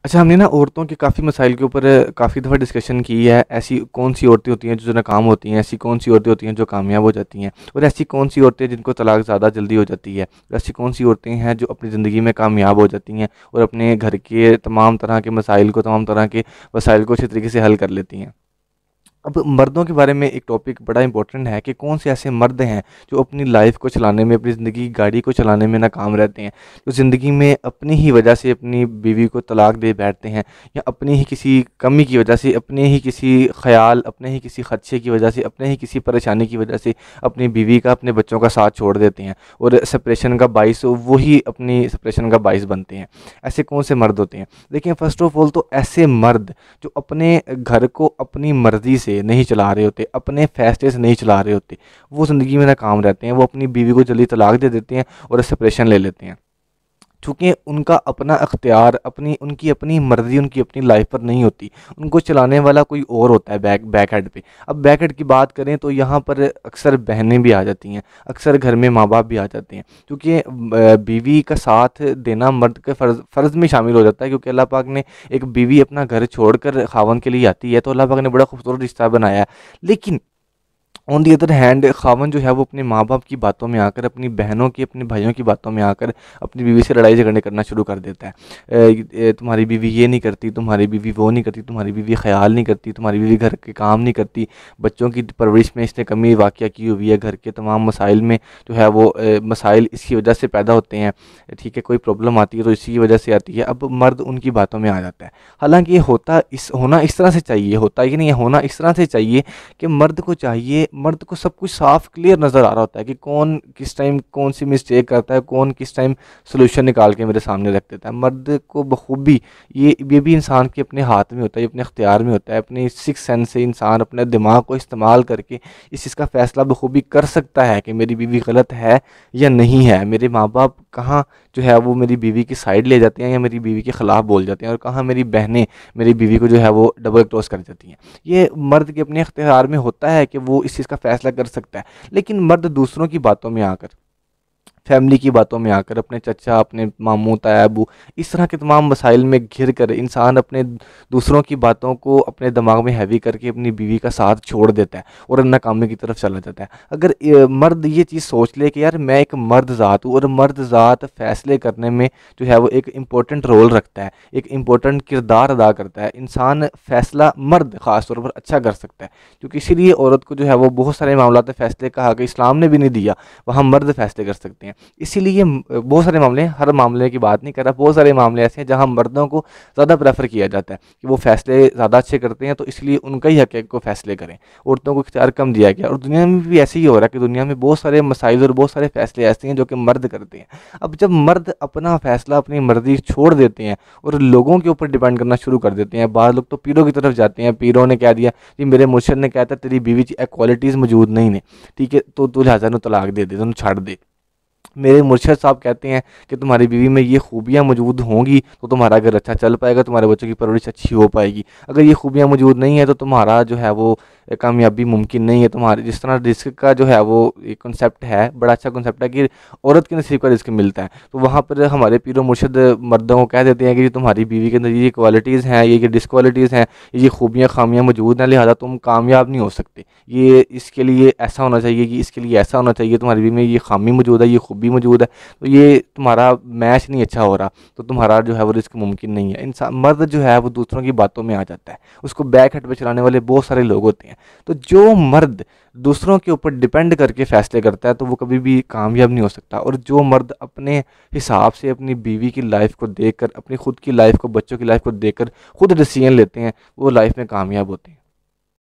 अच्छा, हमने ना औरतों के काफ़ी मसाइल के ऊपर काफ़ी दफ़ा डिस्कशन की है। ऐसी कौन-सी औरतें होती हैं जो नाकाम होती हैं, ऐसी कौन-सी औरतें होती हैं जो कामयाब हो जाती हैं, और ऐसी कौन-सी औरतें जिनको तलाक ज़्यादा जल्दी हो जाती है, और ऐसी कौन-सी औरतें हैं जो अपनी ज़िंदगी में कामयाब हो जाती हैं और अपने घर के तमाम तरह के मसाइल को, तमाम तरह के वसाइल को अच्छे तरीके से हल कर लेती हैं। अब मर्दों के बारे में एक टॉपिक बड़ा इंपॉर्टेंट है कि कौन से ऐसे मर्द हैं जो अपनी लाइफ को चलाने में, अपनी ज़िंदगी की गाड़ी को चलाने में नाकाम रहते हैं, जो ज़िंदगी में अपनी ही वजह से अपनी बीवी को तलाक दे बैठते हैं, या अपनी ही किसी कमी की वजह से, अपने ही किसी ख्याल, अपने ही किसी खदशे की वजह से, अपने ही किसी परेशानी की वजह से अपनी बीवी का, अपने बच्चों का साथ छोड़ देते हैं और सेपरेशन का बाइस वही अपनी सेपरेशन का बाइस बनते हैं। ऐसे कौन से मर्द होते हैं? देखिए, फ़र्स्ट ऑफ़ ऑल तो ऐसे मर्द जो अपने घर को अपनी मर्ज़ी से नहीं चला रहे होते, अपने फ़ैसले से नहीं चला रहे होते, वो ज़िंदगी में नाकाम रहते हैं। वो अपनी बीवी को जल्दी तलाक दे देते हैं और सेपरेशन ले लेते हैं। चूँकि उनका अपना अख्तियार, उनकी अपनी मर्ज़ी उनकी अपनी लाइफ पर नहीं होती, उनको चलाने वाला कोई और होता है बैक हेड पे। अब बैक हेड की बात करें तो यहाँ पर अक्सर बहनें भी आ जाती हैं, अक्सर घर में माँ-बाप भी आ जाते हैं, क्योंकि बीवी का साथ देना मर्द के फ़र्ज़ में शामिल हो जाता है, क्योंकि अल्लाह पाक ने एक बीवी अपना घर छोड़कर ख़ावंद के लिए आती है, तो अल्लाह पाक ने बड़ा खूबसूरत रिश्ता बनाया है। लेकिन ऑन दी अदर हैंड ख़ावंद जो है वो अपने माँ-बाप की बातों में आकर, अपनी बहनों की, अपने भाइयों की बातों में आकर अपनी बीवी से लड़ाई झगड़े करना शुरू कर देता है। तुम्हारी बीवी ये नहीं करती, तुम्हारी बीवी वो नहीं करती, तुम्हारी बीवी ख़याल नहीं करती, तुम्हारी बीवी घर के काम नहीं करती, बच्चों की परवरिश में इसने कमी वाक़या की हुई है, घर के तमाम मसाइल में जो है वो मसाइल इसकी वजह से पैदा होते हैं। ठीक है, कोई प्रॉब्लम आती है तो इसी की वजह से आती है। अब मर्द उनकी बातों में आ जाता है। हालाँकि ये होना इस तरह से चाहिए, होता ही नहीं है, होना इस तरह से चाहिए कि मर्द को सब कुछ साफ क्लियर नज़र आ रहा होता है कि कौन किस टाइम कौन सी मिस्टेक करता है, कौन किस टाइम सोल्यूशन निकाल के मेरे सामने रख देता है। मर्द को बखूबी ये भी इंसान के अपने हाथ में होता है, ये अपने इख्तियार में होता है। अपनी सिक्स सेंस से इंसान अपने दिमाग को इस्तेमाल करके इस चीज़ का फ़ैसला बखूबी कर सकता है कि मेरी बीवी गलत है या नहीं है। मेरे माँ-बाप कहाँ जो है वो मेरी बीवी की साइड ले जाते हैं या मेरी बीवी के ख़िलाफ़ बोल जाते हैं, और कहाँ मेरी बहनें मेरी बीवी को जो है वो डबल क्रॉस कर जाती हैं। ये मर्द के अपने इख्तियार में होता है कि वो इस चीज़ का फ़ैसला कर सकता है। लेकिन मर्द दूसरों की बातों में आकर, फैमिली की बातों में आकर, अपने चचा, अपने मामू, ताया, अबू, इस तरह के तमाम मसाइल में घिर कर इंसान अपने दूसरों की बातों को अपने दिमाग में हैवी करके अपनी बीवी का साथ छोड़ देता है और नाकामी की तरफ चला जाता है। अगर मर्द ये चीज़ सोच ले कि यार मैं एक मर्द ज़ात हूँ और मर्द ज़ात फ़ैसले करने में जो है वो एक इम्पोर्टेंट रोल रखता है, एक इम्पोर्टेंट किरदार अदा करता है। इंसान फ़ैसला मर्द ख़ास तौर पर अच्छा कर सकता है, क्योंकि इसीलिए औरत को जो है वो बहुत सारे मामलात में फ़ैसले कहा कि इस्लाम ने भी नहीं दिया, वहाँ मर्द फ़ैसले कर सकते हैं। इसीलिए बहुत सारे मामले, हर मामले की बात नहीं कर रहा, बहुत सारे मामले ऐसे हैं जहाँ मर्दों को ज़्यादा प्रेफर किया जाता है कि वो फ़ैसले ज़्यादा अच्छे करते हैं, तो इसलिए उनका ही हक़ है कि वो फ़ैसले करें। औरतों को इख्तियार कम दिया गया, और दुनिया में भी ऐसे ही हो रहा है कि दुनिया में बहुत सारे मसाइल और बहुत सारे फ़ैसले ऐसे हैं जो कि मर्द करते हैं। अब जब मर्द अपना फ़ैसला, अपनी मर्ज़ी छोड़ देते हैं और लोगों के ऊपर डिपेंड करना शुरू कर देते हैं, बाद लोग तो पीरों की तरफ जाते हैं। पीरों ने कह दिया जी, मेरे मुर्शिद ने कहता तेरी बीवी च क्वालिटीज़ मौजूद नहीं ने, ठीक है, तो तू लिहाजा तलाक दे दे, तू छड़ दे। मेरे मुर्शिद साहब कहते हैं कि तुम्हारी बीवी में ये खूबियाँ मौजूद होंगी तो तुम्हारा घर अच्छा चल पाएगा, तुम्हारे बच्चों की परवरिश अच्छी हो पाएगी। अगर ये खूबियाँ मौजूद नहीं है तो तुम्हारा जो है वो कामयाबी मुमकिन नहीं है। तुम्हारे जिस तरह रिस्क का जो है वो एक कॉन्सेप्ट है, बड़ा अच्छा कॉन्सेप्ट है कि औरत के नसीब का रिस्क मिलता है, तो वहाँ पर हमारे पीरो मुर्शिद मर्दों को कह देते हैं कि तुम्हारी बीवी के अंदर ये क्वालिटीज़ हैं, ये डिसक्वालिटीज़ हैं, ये खूबियाँ खामियाँ मौजूद हैं, लिहाजा तुम कामयाब नहीं हो सकते। ये इसके लिए ऐसा होना चाहिए, कि इसके लिए ऐसा होना चाहिए, तुम्हारी बीवी में ये खामी मौजूद है, ये खूबी मौजूद है, तो ये तुम्हारा मैच नहीं अच्छा हो रहा, तो तुम्हारा जो है वो रिस्क मुमकिन नहीं है। इंसान मर्द जो है वो दूसरों की बातों में आ जाता है, उसको बैक हट पे चलाने वाले बहुत सारे लोग होते हैं। तो जो मर्द दूसरों के ऊपर डिपेंड करके फ़ैसले करता है तो वो कभी भी कामयाब नहीं हो सकता, और जो मर्द अपने हिसाब से अपनी बीवी की लाइफ को देखकर, अपनी खुद की लाइफ को, बच्चों की लाइफ को देखकर खुद डिसीजन लेते हैं, वो लाइफ में कामयाब होते हैं।